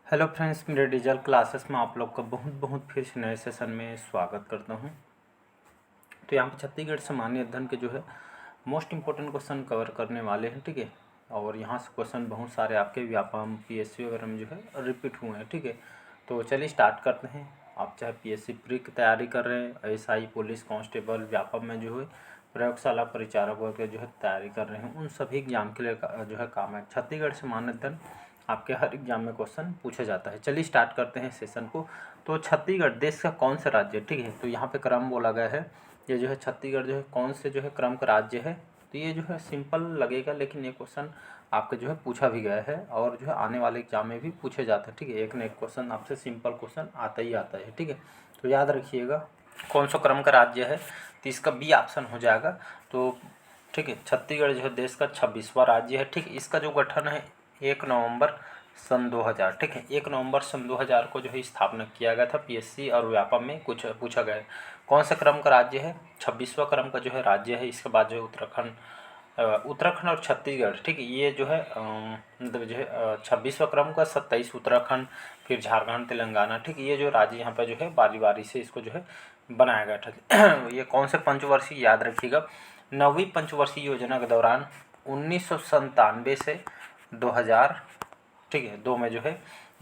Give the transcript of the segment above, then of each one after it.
Hello friends, मेरे digital classes में आप लोग का बहुत बहुत फिर से नए सेशन में स्वागत करता हूं। तो यहाँ पे छत्तीसगढ़ सामान्य अध्ययन के जो है मोस्ट इम्पोर्टेंट क्वेश्चन कवर करने वाले हैं, ठीक है। और यहाँ से क्वेश्चन बहुत सारे आपके व्यापम पीएससी वगैरह में जो है रिपीट हुए हैं, ठीक है। तो चलिए स्टार्ट करते हैं। आप चाहे पीएससी प्री की तैयारी कर रहे हैं, एएसआई, पुलिस कांस्टेबल, व्यापम में जो है प्रयोगशाला परिचारक वर्ग जो है तैयारी कर रहे हैं, उन सभी एग्जाम के लिए जो है काम है। छत्तीसगढ़ सामान्य अध्ययन आपके हर एग्जाम में क्वेश्चन पूछा जाता है। चलिए स्टार्ट करते हैं सेशन को। तो छत्तीसगढ़ देश का कौन सा राज्य है, ठीक है। तो यहाँ पे क्रम बोला गया है, ये जो है छत्तीसगढ़ जो है कौन से जो है क्रम का राज्य है। तो ये जो है सिंपल लगेगा, लेकिन ये क्वेश्चन आपके जो है पूछा भी गया है और जो है आने वाले एग्जाम में भी पूछे जाते हैं, ठीक है। एक न एक क्वेश्चन आपसे सिंपल क्वेश्चन आता ही आता है, ठीक है। तो याद रखिएगा कौन सा क्रम का राज्य है, तो इसका बी ऑप्शन हो जाएगा। तो ठीक है, छत्तीसगढ़ जो है देश का 26वां राज्य है, ठीक है। इसका जो गठन है 1 नवंबर सन 2000, ठीक है। 1 नवंबर सन 2000 को जो है स्थापना किया गया था। पीएससी और व्यापम में कुछ पूछा गया है कौन सा क्रम का राज्य है, 26वां क्रम का जो है राज्य है। इसके बाद जो है उत्तराखंड और छत्तीसगढ़, ठीक है। ये जो है मतलब जो है 26वां क्रम का 27 उत्तराखंड, फिर झारखंड, तेलंगाना, ठीक है। ये जो राज्य यहाँ पर जो है बारी बारी से इसको जो है बनाया गया था। ये कौन से पंचवर्षीय, याद रखिएगा 9वीं पंचवर्षीय योजना के दौरान 1997 से 2000, ठीक है, 2 में जो है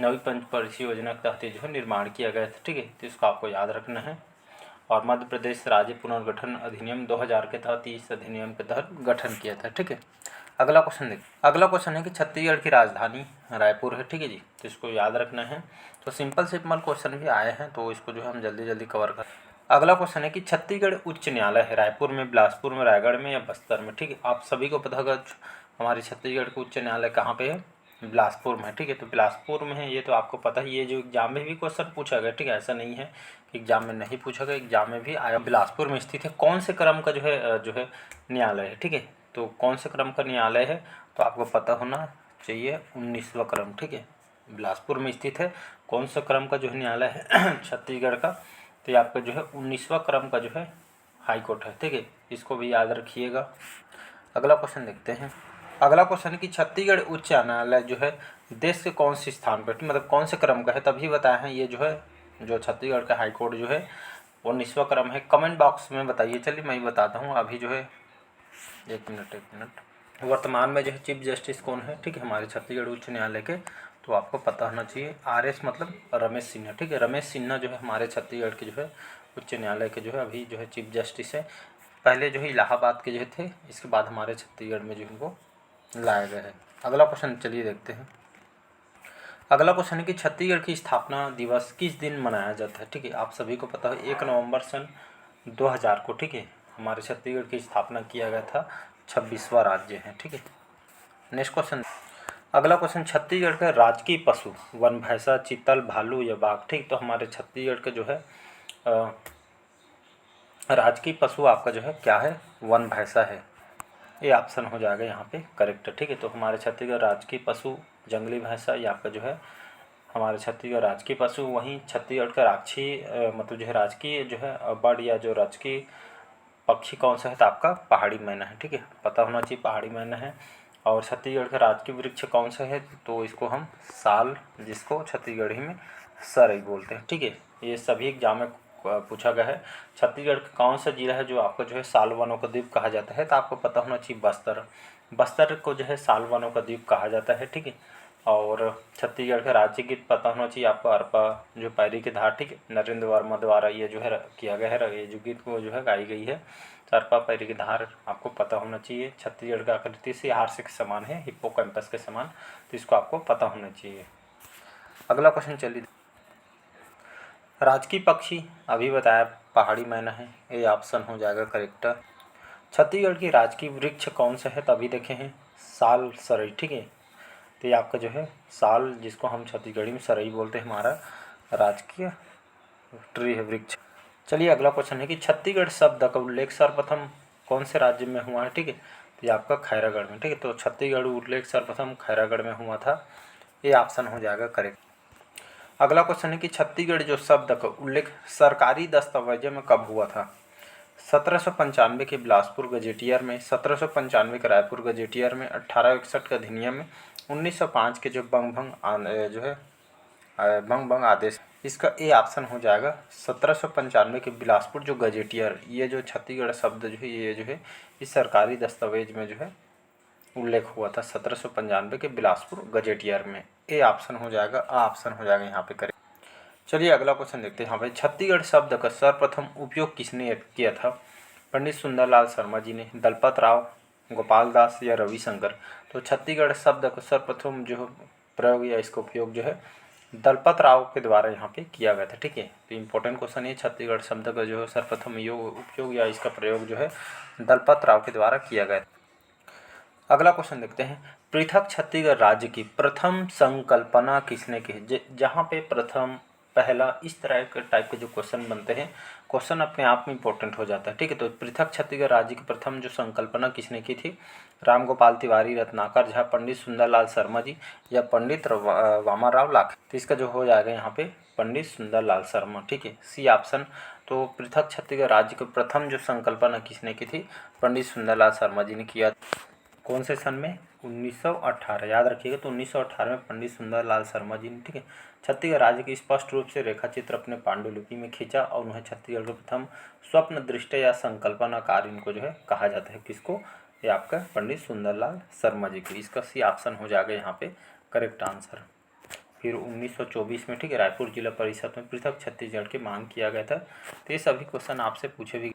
9वीं पंचवर्षीय योजना के तहत जो है निर्माण किया गया था, ठीक है। तो इसको आपको याद रखना है। और मध्य प्रदेश राज्य पुनर्गठन अधिनियम 2000 के तहत इस अधिनियम के तहत गठन किया था, ठीक है। अगला क्वेश्चन देखिए। अगला क्वेश्चन है कि छत्तीसगढ़ की राजधानी रायपुर है, ठीक है जी। तो इसको याद रखना है। तो सिंपल क्वेश्चन भी आए हैं, तो इसको जो है हम जल्दी जल्दी कवर कर। अगला क्वेश्चन है कि छत्तीसगढ़ उच्च न्यायालय है रायपुर में, बिलासपुर में, रायगढ़ में या बस्तर में, ठीक है। आप सभी को पता होगा हमारे छत्तीसगढ़ का उच्च न्यायालय कहाँ पे है, बिलासपुर में, ठीक है। तो बिलासपुर में है, ये तो आपको पता ही। ये जो एग्जाम में भी क्वेश्चन पूछा गया, ठीक है। ऐसा नहीं है कि एग्जाम में नहीं पूछा गया, एग्जाम में भी आया। बिलासपुर में स्थित है। कौन से क्रम का जो है न्यायालय है, ठीक है। तो कौन से क्रम का न्यायालय है, तो आपको पता होना चाहिए 19वां क्रम, ठीक है। बिलासपुर में स्थित है। कौन सा क्रम का जो है न्यायालय है छत्तीसगढ़ का, तो ये आपका जो है 19वां क्रम का जो है हाई कोर्ट है, ठीक है। इसको भी याद रखिएगा। अगला क्वेश्चन देखते हैं। अगला क्वेश्चन है कि छत्तीसगढ़ उच्च न्यायालय जो है देश के कौन से स्थान पर, मतलब कौन से क्रम का है, तभी बताए हैं। ये जो है जो छत्तीसगढ़ का हाई कोर्ट जो है 19वां क्रम है। कमेंट बॉक्स में बताइए। चलिए मैं बताता हूँ अभी जो है। एक मिनट। वर्तमान में जो है चीफ जस्टिस कौन है, ठीक है, हमारे छत्तीसगढ़ उच्च न्यायालय के। तो आपको पता होना चाहिए RS मतलब रमेश सिन्हा, ठीक है। रमेश सिन्हा जो है हमारे छत्तीसगढ़ के जो है उच्च न्यायालय के जो है अभी जो है चीफ जस्टिस है। पहले जो है इलाहाबाद के जो थे, इसके बाद हमारे छत्तीसगढ़ में जो इनको लाया गया है। अगला क्वेश्चन चलिए देखते हैं। अगला क्वेश्चन है कि छत्तीसगढ़ की स्थापना दिवस किस दिन मनाया जाता है, ठीक है। आप सभी को पता है 1 नवंबर सन 2000 को, ठीक है, हमारे छत्तीसगढ़ की स्थापना किया गया था। 26वां राज्य है, ठीक है। Next question. अगला क्वेश्चन, छत्तीसगढ़ का राजकीय पशु वन भैंसा, चीतल, भालू या बाघ, ठीक। तो हमारे छत्तीसगढ़ के जो है राजकीय पशु आपका जो है क्या है, वन भैंसा है। ये ऑप्शन हो जाएगा यहाँ पे करेक्ट, ठीक है। तो हमारे छत्तीसगढ़ राजकीय पशु जंगली भैंसा, ये आपका जो है हमारे छत्तीसगढ़ राजकीय पशु। वहीं छत्तीसगढ़ का मतलब जो है राजकीय जो है बर्ड या जो राजकीय पक्षी कौन सा है, तो आपका पहाड़ी मैना है, ठीक है। पता होना चाहिए पहाड़ी मैना है। और छत्तीसगढ़ का राजकीय वृक्ष कौन सा है, तो इसको हम साल, जिसको छत्तीसगढ़ी में सरई बोलते हैं, ठीक है। ये सभी एग्जाम में पूछा गया है। छत्तीसगढ़ का कौन सा जिला है जो आपको जो है साल वनों का द्वीप कहा जाता है, तो आपको पता होना चाहिए बस्तर। बस्तर को जो है साल वनों का द्वीप कहा जाता है, ठीक है। और छत्तीसगढ़ का राज्य गीत पता होना चाहिए आपको अरपा जो पैरी की धार, ठीक है, नरेंद्र वर्मा द्वारा ये जो है किया गया है। ये जो गीत को जो है गाई गई है, अरपा पैरी की धार आपको पता होना चाहिए। छत्तीसगढ़ का आकृति से हास्य के समान है, हिप्पोकैम्पस के समान, तो इसको आपको पता होना चाहिए। अगला क्वेश्चन चलिए। राजकीय पक्षी अभी बताया पहाड़ी मैना है, ये ऑप्शन हो जाएगा करेक्ट। छत्तीसगढ़ की राजकीय वृक्ष कौन सा है, तभी देखे हैं साल सरई, ठीक है। तो ये आपका जो है साल, जिसको हम छत्तीसगढ़ी में सरई बोलते हैं, हमारा राजकीय ट्री है, वृक्ष। चलिए अगला क्वेश्चन है कि छत्तीसगढ़ शब्द का उल्लेख सर्वप्रथम कौन से राज्य में हुआ है, ठीक है। तो ये आपका खैरागढ़ में, ठीक है। तो छत्तीसगढ़ उल्लेख सर्वप्रथम खैरागढ़ में हुआ था, ये ऑप्शन हो जाएगा करेक्ट। अगला क्वेश्चन है कि छत्तीसगढ़ जो शब्द का उल्लेख सरकारी दस्तावेजों में कब हुआ था। 1795 के बिलासपुर गजेटियर में, 1795 के रायपुर गजेटियर में, 1861 के अधिनियम में, 1905 के जो बंगभंग जो है बंग बंग आदेश। इसका ए ऑप्शन हो जाएगा 1795 के बिलासपुर जो गजेटियर, ये जो छत्तीसगढ़ शब्द जो है ये जो है इस सरकारी दस्तावेज में जो है उल्लेख हुआ था 1795 के बिलासपुर गजेटियर में। ए ऑप्शन हो जाएगा, आ ऑप्शन हो जाएगा यहाँ पे करेक्ट। चलिए अगला क्वेश्चन देखते हैं। हाँ भाई, छत्तीसगढ़ शब्द का सर्वप्रथम उपयोग किसने किया था? पंडित सुंदरलाल शर्मा जी ने, दलपत राव, गोपाल दास या रविशंकर? तो छत्तीसगढ़ शब्द का सर्वप्रथम जो प्रयोग या इसका उपयोग जो है दलपत राव के द्वारा यहाँ पे किया गया था। ठीक है, तो इम्पोर्टेंट क्वेश्चन ये छत्तीसगढ़ शब्द का जो है सर्वप्रथम उपयोग या इसका प्रयोग जो है दलपत राव के द्वारा किया गया था। अगला क्वेश्चन देखते हैं। पृथक छत्तीसगढ़ राज्य की प्रथम संकल्पना किसने की? जहाँ पे प्रथम, पहला, इस तरह के टाइप के जो क्वेश्चन बनते हैं, क्वेश्चन अपने आप में इंपॉर्टेंट हो जाता है। ठीक है, तो पृथक छत्तीसगढ़ राज्य की प्रथम जो संकल्पना किसने की थी? रामगोपाल तिवारी, रत्नाकर झा, पंडित सुंदरलाल शर्मा जी या पंडित वामाराव लाखे? तो इसका जो हो जाएगा यहाँ पे पंडित सुंदरलाल शर्मा। ठीक है, सी ऑप्शन। तो पृथक छत्तीसगढ़ राज्य की प्रथम जो संकल्पना किसने की थी? पंडित सुंदरलाल शर्मा जी ने किया। कौन से सन में? 1918, याद रखिएगा। तो 1918 में पंडित सुंदरलाल शर्मा जी ने, ठीक है, छत्तीसगढ़ राज्य की स्पष्ट रूप से रेखाचित्र अपने पांडुलिपि में खींचा और उन्हें छत्तीसगढ़ के प्रथम स्वप्न दृष्टि या संकल्पनाकार इनको जो है कहा जाता है। किसको? ये आपका पंडित सुंदरलाल शर्मा जी की। इसका सी ऑप्शन हो जाएगा यहाँ पे करेक्ट आंसर। फिर 1924 में, ठीक है, रायपुर जिला परिषद में पृथक छत्तीसगढ़ की मांग किया गया था। तो ये सभी क्वेश्चन आपसे पूछे भी।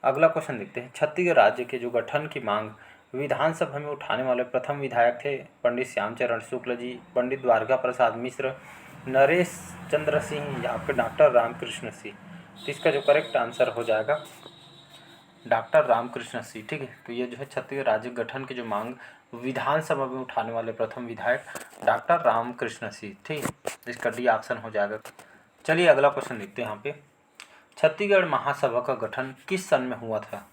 अगला क्वेश्चन देखते हैं। छत्तीसगढ़ राज्य के जो गठन की मांग विधानसभा में उठाने वाले प्रथम विधायक थे पंडित श्यामचरण शुक्ल जी, पंडित द्वारका प्रसाद मिश्र, नरेश चंद्र सिंह या फिर डॉक्टर रामकृष्ण सिंह? तो इसका जो करेक्ट आंसर हो जाएगा डॉक्टर रामकृष्ण सिंह। ठीक है, तो ये जो है छत्तीसगढ़ राज्य गठन की जो मांग विधानसभा में उठाने वाले प्रथम विधायक डॉक्टर रामकृष्ण सिंह। ठीक है, इसका डी ऑप्शन हो जाएगा। चलिए अगला क्वेश्चन देखते हैं यहाँ पे। छत्तीसगढ़ महासभा का गठन किस सन में हुआ था?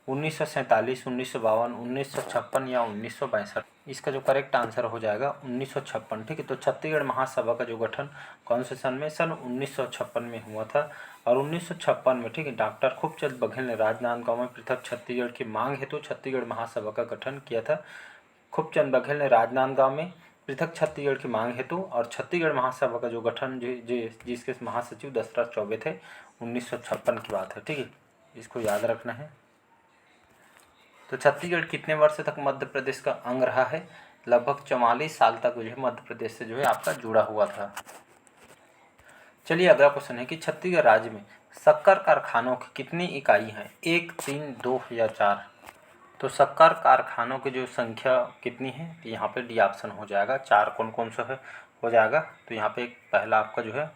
1947, 1952, 1956 या 1962? इसका जो करेक्ट आंसर हो जाएगा 1956। ठीक है, तो छत्तीसगढ़ महासभा का जो गठन कौन से सन में? सन 1956 में हुआ था। और 1956 में, ठीक है, डॉक्टर खूबचंद बघेल ने राजनांदगांव में पृथक छत्तीसगढ़ की मांग हेतु छत्तीसगढ़ महासभा का गठन किया था। खूबचंद बघेल ने राजनांदगांव में पृथक छत्तीसगढ़ की मांग हेतु और छत्तीसगढ़ महासभा का जो गठन जिसके महासचिव दशरथ चौबे थे, 1956 की बात है। ठीक है, इसको याद रखना है। तो छत्तीसगढ़ कितने वर्ष तक मध्य प्रदेश का अंग रहा है? लगभग 44 साल तक जो है मध्य प्रदेश से जो है आपका जुड़ा हुआ था। चलिए अगला क्वेश्चन है कि छत्तीसगढ़ राज्य में शक्कर कारखानों की कितनी इकाई हैं? 1, 3, 2 या 4? तो शक्कर कारखानों की जो संख्या कितनी है? तो यहाँ पे डी ऑप्शन हो जाएगा 4। कौन कौन सा है हो जाएगा? तो यहाँ पे पहला आपका जो है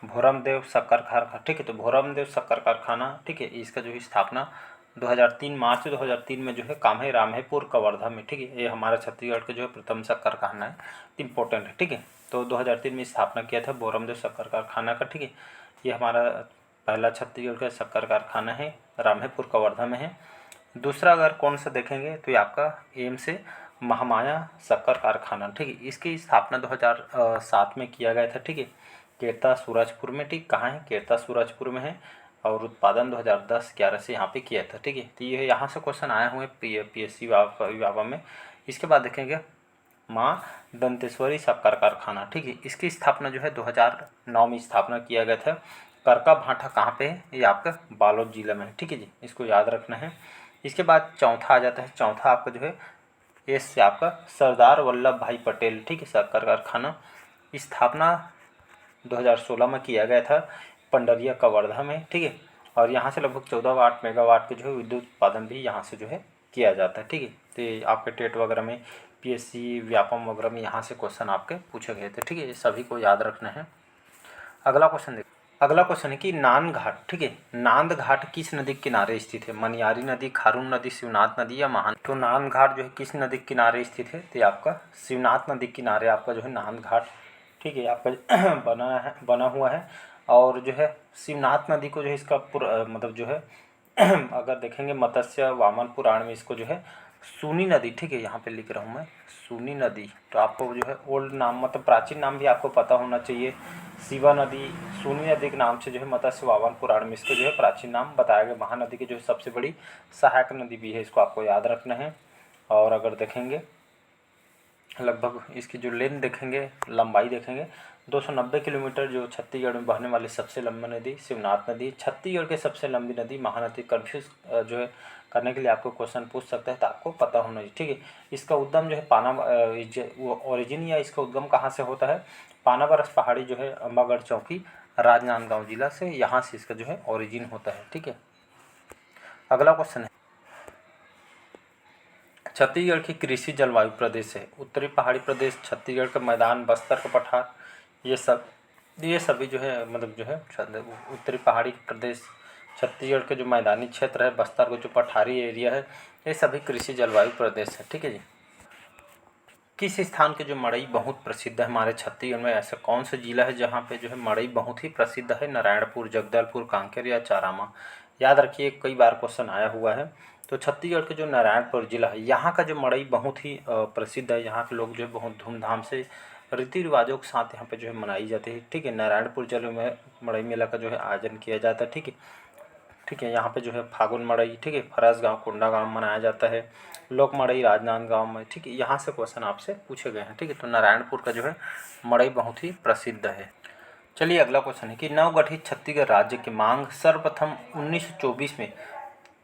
भोरमदेव शक्कर कारखाना। ठीक है, तो भोरमदेव शक्कर कारखाना, ठीक है, इसका जो है स्थापना 2003 मार्च 2003 में जो है काम्हे रामहेपुर कवर्धा में। ठीक है, ये हमारा छत्तीसगढ़ के जो है प्रथम शक्कर कारखाना है, इंपॉर्टेंट है। ठीक है, तो 2003 में स्थापना किया था भोरमदेव शक्कर कारखाना का। ठीक है, ये हमारा पहला छत्तीसगढ़ का शक्कर कारखाना है, रामहेपुर कवर्धा में है। दूसरा अगर कौन सा देखेंगे तो ये आपका एम से महामाया शक्कर कारखाना। ठीक है, इसकी स्थापना 2007 में किया गया था। ठीक है, केरता सूरजपुर में। ठीक, कहाँ है? केरता सूरजपुर में है। और उत्पादन 2010-11 से यहाँ पे किया था। ठीक है, तो ये यहाँ से क्वेश्चन आए हुए PSC विभाग में। इसके बाद देखेंगे माँ दंतेश्वरी शक्कर कारखाना। ठीक है, इसकी स्थापना जो है 2009 में स्थापना किया गया था। करका भाटा कहाँ पे है? ये आपका बालोद जिला में है। ठीक है जी, इसको याद रखना है। इसके बाद चौथा आ जाता है। चौथा आपका जो है ये से आपका सरदार वल्लभ भाई पटेल, ठीक है, शक्कर कारखाना। स्थापना 2016 में किया गया था पंडरिया कवर्धा में। ठीक है, और यहाँ से लगभग 14 मेगावाट के जो है विद्युत उत्पादन भी यहाँ से जो है किया जाता है। ठीक है, तो ये आपके टेट वगैरह में, PSC व्यापम वगैरह में यहाँ से क्वेश्चन आपके पूछे गए थे। ठीक है, ये सभी को याद रखना है। अगला क्वेश्चन देखिए। अगला क्वेश्चन है कि नांद घाट, ठीक है, नांद घाट किस नदी के किनारे स्थित है? मनियारी नदी, खारून नदी, शिवनाथ नदी या महान? तो नांद घाट जो है किस नदी के किनारे स्थित है? तो आपका शिवनाथ नदी के किनारे आपका जो है नांद घाट, ठीक है, आपका बना हुआ है। और जो है शिवनाथ नदी को जो है इसका मतलब जो है अगर देखेंगे मत्स्य वामन पुराण में इसको जो है सूनी नदी, ठीक है, यहाँ पे लिख रहा हूँ मैं सूनी नदी। तो आपको जो है ओल्ड नाम मतलब प्राचीन नाम भी आपको पता होना चाहिए। शिवा नदी, सूनी नदी के नाम से जो है मत्स्य वामन पुराण में इसको जो है प्राचीन नाम बताया गया। महानदी की जो है सबसे बड़ी सहायक नदी भी है, इसको आपको याद रखना है। और अगर देखेंगे लगभग इसकी जो लेंथ देखेंगे, लंबाई देखेंगे, 290 किलोमीटर। जो छत्तीसगढ़ में बहने वाली सबसे लंबी नदी शिवनाथ नदी, छत्तीसगढ़ की सबसे लंबी नदी महानदी। कन्फ्यूज़ जो है करने के लिए आपको क्वेश्चन पूछ सकता है, तो आपको पता होना चाहिए, ठीक है। इसका उद्गम जो है वो ओरिजिन या इसका उद्गम कहाँ से होता है? पानाबरस पहाड़ी जो है अम्बागढ़ चौकी राजनांदगांव जिला से, यहाँ से इसका जो है ओरिजिन होता है, ठीक है। अगला क्वेश्चन है, छत्तीसगढ़ की कृषि जलवायु प्रदेश है। उत्तरी पहाड़ी प्रदेश, छत्तीसगढ़ का मैदान, बस्तर का पठार, ये सभी जो है मतलब जो है उत्तरी पहाड़ी प्रदेश, छत्तीसगढ़ के जो मैदानी क्षेत्र है, बस्तर का जो पठारी एरिया है, ये सभी कृषि जलवायु प्रदेश है, ठीक है जी। किस स्थान के जो मड़ई बहुत प्रसिद्ध है हमारे छत्तीसगढ़ में? ऐसा कौन सा जिला है जहाँ पे जो है मड़ई बहुत ही प्रसिद्ध है? नारायणपुर, जगदलपुर, कांकेर या चारामा? याद रखिए, कई बार क्वेश्चन आया हुआ है। तो छत्तीसगढ़ के जो नारायणपुर जिला है, यहाँ का जो मड़ई बहुत ही प्रसिद्ध है। यहाँ के लोग जो है बहुत धूमधाम से रीति रिवाजों के साथ यहाँ पे जो है मनाई जाती है, ठीक है। नारायणपुर जिले में मड़ई मेला का जो है आयोजन किया जाता है, ठीक है। ठीक है, यहाँ पे जो है फागुन मड़ई, ठीक है, फरस गाँव, कुंडा गाँव मनाया जाता है। लोक मड़ई राजनांदगांव में, ठीक है। यहाँ से क्वेश्चन आपसे पूछे गए हैं, ठीक है। तो नारायणपुर का जो है मड़ई बहुत ही प्रसिद्ध है। चलिए अगला क्वेश्चन है कि नवगठित छत्तीसगढ़ राज्य की मांग सर्वप्रथम 1924 में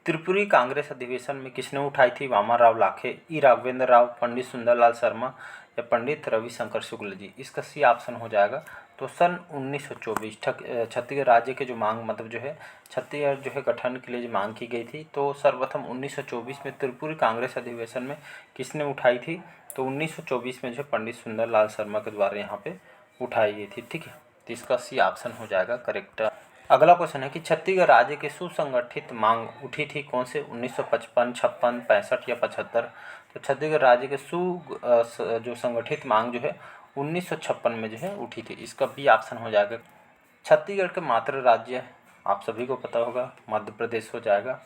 त्रिपुरी कांग्रेस अधिवेशन में किसने उठाई थी? वामा राव लाखे, ई राघवेंद्र राव, पंडित सुंदरलाल शर्मा या पंडित रविशंकर शुक्ल जी? इसका सी ऑप्शन हो जाएगा। तो सन 1924 छत्तीसगढ़ राज्य के जो मांग मतलब जो है छत्तीसगढ़ जो है गठन के लिए जो मांग की गई थी, तो सर्वप्रथम 1924 में त्रिपुरी कांग्रेस अधिवेशन में किसने उठाई थी? तो 1924 में जो है पंडित सुंदरलाल शर्मा के द्वारा यहाँ पे उठाई गई थी, ठीक है। तो इसका सी ऑप्शन हो जाएगा करेक्ट। अगला क्वेश्चन है कि छत्तीसगढ़ राज्य की सुसंगठित मांग उठी थी कौन से? 1955, 56, 65 या 75? तो छत्तीसगढ़ राज्य के जो संगठित मांग जो है 1956 में जो है उठी थी। इसका बी ऑप्शन हो जाएगा। छत्तीसगढ़ के मातृ राज्य आप सभी को पता होगा, मध्य प्रदेश हो जाएगा,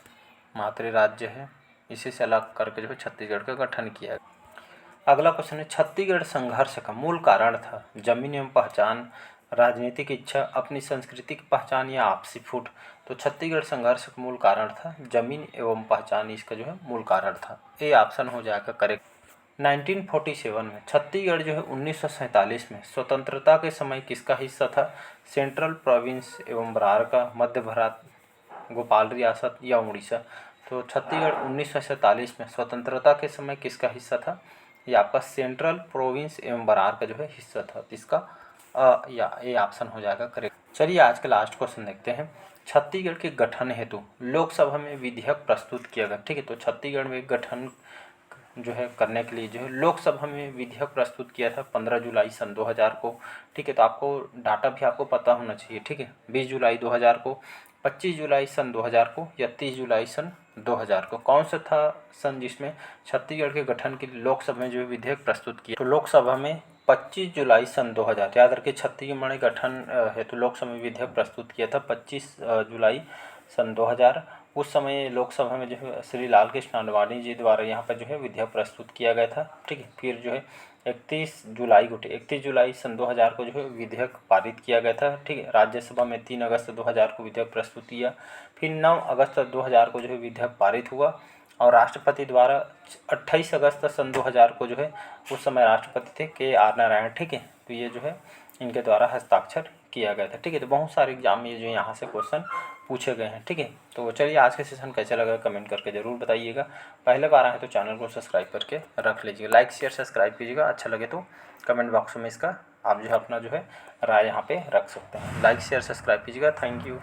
मातृ राज्य है। इसी से अलग करके जो है छत्तीसगढ़ का गठन किया है। अगला क्वेश्चन है, छत्तीसगढ़ संघर्ष का मूल कारण था जमीन एवं पहचान, राजनीतिक इच्छा, अपनी संस्कृति की पहचान या आपसी फूट? तो छत्तीसगढ़ संघर्ष का मूल कारण था जमीन एवं पहचान, इसका जो है मूल कारण था। ए ऑप्शन हो जाएगा करेक्ट। 1947 में छत्तीसगढ़ जो है 1947 में स्वतंत्रता के समय किसका हिस्सा था? सेंट्रल प्रोविंस एवं बरार का, मध्य भारत, भोपाल रियासत या उड़ीसा? तो छत्तीसगढ़ 1947 में स्वतंत्रता के समय किसका हिस्सा था? ये आपका सेंट्रल प्रोविंस एवं बरार का जो है हिस्सा था। तो इसका या ए ऑप्शन हो जाएगा करेक्ट। चलिए आज का लास्ट क्वेश्चन देखते हैं। छत्तीसगढ़ के गठन हेतु लोकसभा में विधेयक प्रस्तुत किया गया, ठीक है। तो छत्तीसगढ़ में गठन जो है करने के लिए जो है लोकसभा में विधेयक प्रस्तुत किया था 15 जुलाई सन 2000 को, ठीक है। तो आपको डाटा भी आपको पता होना चाहिए, ठीक है। 20 जुलाई 2000 को, 25 जुलाई सन 2000 को या 30 जुलाई सन 2000 को कौन सा था सन जिसमें छत्तीसगढ़ के गठन के लिए लोकसभा में जो है विधेयक प्रस्तुत किया? तो लोकसभा में 25 जुलाई सन 2000, याद रखिए छत्तीसगढ़ में गठन हेतु लोकसभा में विधेयक प्रस्तुत किया था 25 जुलाई सन 2000। उस समय लोकसभा में जो है श्री लाल कृष्ण आडवाणी जी द्वारा यहाँ पर जो है विधेयक प्रस्तुत किया गया था, ठीक है। फिर जो है 31 जुलाई सन 2000 को जो है विधेयक पारित किया गया था, ठीक है। राज्यसभा में 3 अगस्त 2000 को विधेयक प्रस्तुत किया। फिर 9 अगस्त 2000 को जो है विधेयक पारित हुआ और राष्ट्रपति द्वारा 28 अगस्त सन 2000 को जो है उस समय राष्ट्रपति थे KR नारायण, ठीक है। तो ये जो है इनके द्वारा हस्ताक्षर किया गया था, ठीक है। तो बहुत सारे एग्जाम में जो यहाँ से क्वेश्चन पूछे गए हैं, ठीक है। तो चलिए आज का सेशन कैसा लगा कमेंट करके ज़रूर बताइएगा। पहले बार आए तो चैनल को सब्सक्राइब करके रख लीजिएगा, लाइक शेयर सब्सक्राइब कीजिएगा। अच्छा लगे तो कमेंट बॉक्स में इसका आप जो है अपना जो है राय यहाँ पे रख सकते हैं। लाइक शेयर सब्सक्राइब कीजिएगा। Thank you.